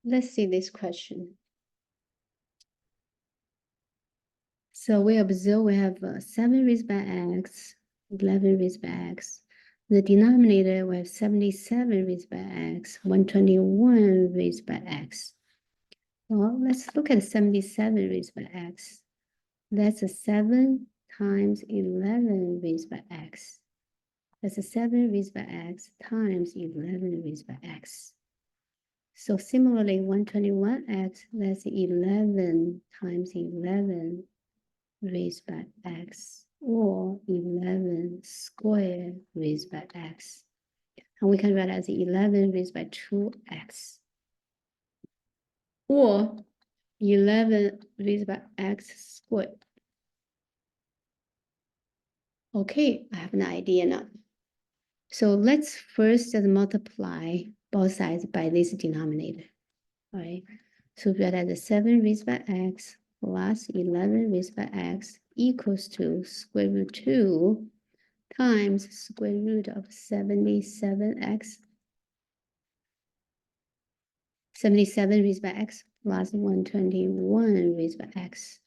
let's see this question. So we observe we have 7 raised by x, 11 raised by x. The denominator, we have 77 raised by x, 121 raised by x. Well, let's look at 77 raised by x. That's a 7 times 11 raised by x. That's a 7 raised by x times 11 raised by x. So similarly, 121x, that's 11 times 11 raised by x, or 11 squared raised by x. And we can write as 11 raised by 2x, or 11 raised by x squared. Okay, I have an idea now. So let's first just multiply both sides by this denominator, all right? So we write as 7 raised by x plus 11 raised by x equals to square root 2 times square root of 77x. 77 raised by x plus 121 raised by x.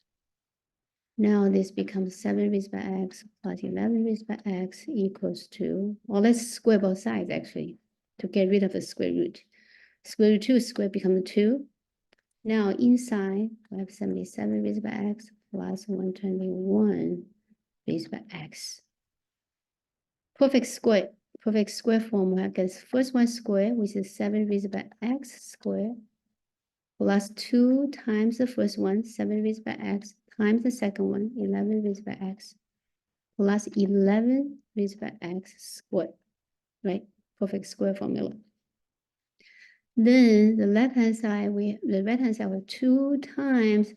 Now this becomes 7 raised by x plus 11 raised by x equals to, well, let's square both sides actually to get rid of the square root. Square root 2 squared becomes 2. Now inside we have 77 raised by x plus 121 raised by x. Perfect square form, we have the first one square, which is 7 raised by x squared, plus 2 times the first one, 7 raised by x, times the second one, 11 raised by x, plus 11 raised by x squared, right? Perfect square formula. Then the left-hand side, the right-hand side, we have 2 times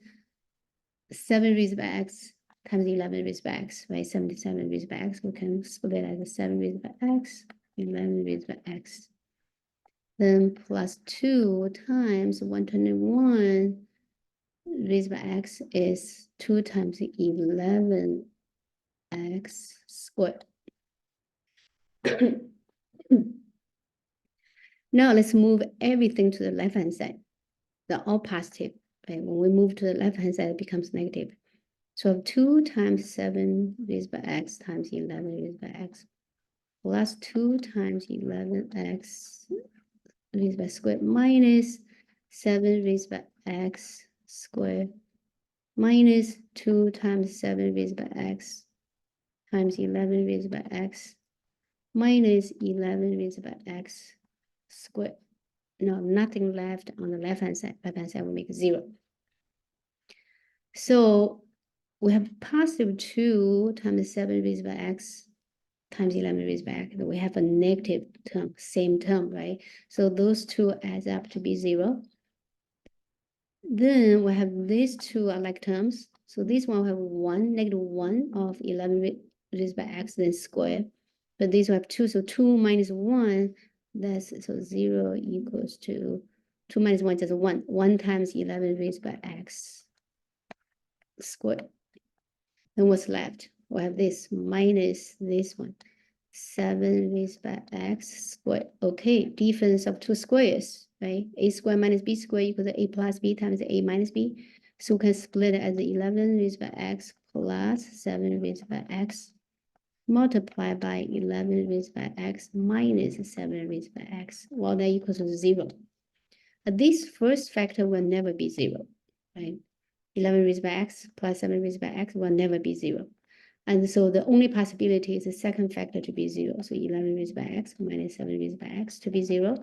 7 raised by x times 11 raised by x, right? 77 raised by x, we can split it as 7 raised by x, 11 raised by x. Then plus 2 times 121 raised by x is 2 times 11 x squared. Now let's move everything to the left-hand side. They're all positive, right? When we move to the left-hand side, it becomes negative. So 2 times 7 raised by x times 11 raised by x plus 2 times 11x raised by squared minus 7 raised by x squared minus 2 times 7 raised by x times 11 raised by x minus 11 raised by x squared. No, nothing left on the left-hand side. Left-hand side will make 0. So we have positive 2 times 7 raised by x times 11 raised by x. We have a negative term, same term, right? So those two adds up to be 0. Then we have these two are like terms. So this one will have 1, negative 1 of 11 raised by x, then square. But these will have 2, so 2 minus 1, that's, so 0 equals to 2 minus 1 is 1. 1 times 11 raised by x squared. Then what's left? We have this minus this one. 7 raised by x squared. Okay, difference of two squares, right? A squared minus b squared equals a plus b times a minus b. So we can split it as 11 raised by x plus 7 raised by x multiplied by 11 raised by x minus 7 raised by x. Well, that equals to 0. This first factor will never be 0, right? 11 raised by x plus 7 raised by x will never be 0. And so the only possibility is the second factor to be 0. So 11 raised by x minus 7 raised by x to be 0.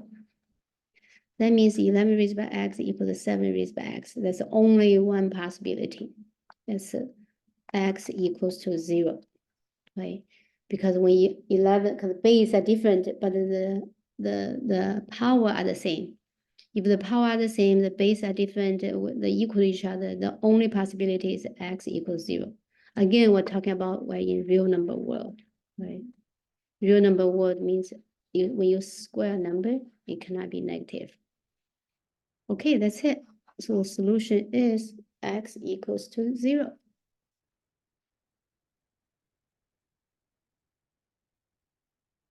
That means 11 raised by x equals to 7 raised by x. That's only one possibility. That's x equals to 0, right? Because when you 11, because base are different, but the power are the same. If the power are the same, the base are different, they equal to each other, the only possibility is x equals 0. Again, we're talking about we're in real number world, right? Real number world means when you square a number, it cannot be negative. Okay, that's it. So the solution is x equals to 0.